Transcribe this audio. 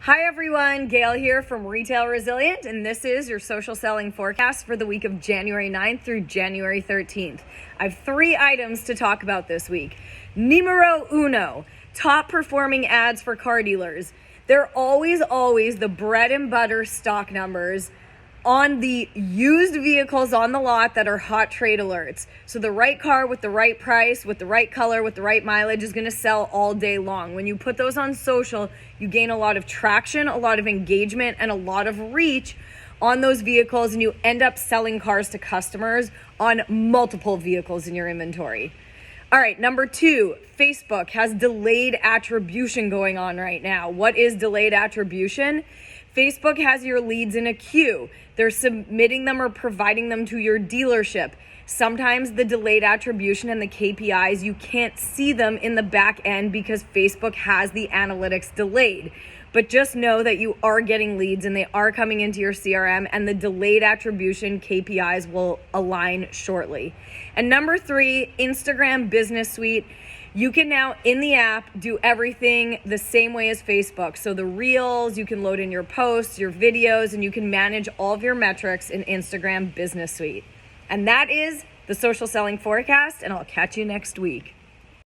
Hi everyone, Gail here from Retail Resilient, and this is your social selling forecast for the week of January 9th through January 13th. I have 3 items to talk about this week. Numero uno, top performing ads for car dealers. They're always the bread and butter stock numbers on the used vehicles on the lot that are hot trade alerts. So the right car with the right price, with the right color, with the right mileage is gonna sell all day long. When you put those on social, you gain a lot of traction, a lot of engagement, and a lot of reach on those vehicles, and you end up selling cars to customers on multiple vehicles in your inventory. All right, number 2, Facebook has delayed attribution going on right now. What is delayed attribution? Facebook has your leads in a queue. They're submitting them or providing them to your dealership. Sometimes the delayed attribution and the KPIs, you can't see them in the back end because Facebook has the analytics delayed. But just know that you are getting leads and they are coming into your CRM, and the delayed attribution KPIs will align shortly. And number 3, Instagram Business Suite. You can now, in the app, do everything the same way as Facebook. So the reels, you can load in your posts, your videos, and you can manage all of your metrics in Instagram Business Suite. And that is the social selling forecast, and I'll catch you next week.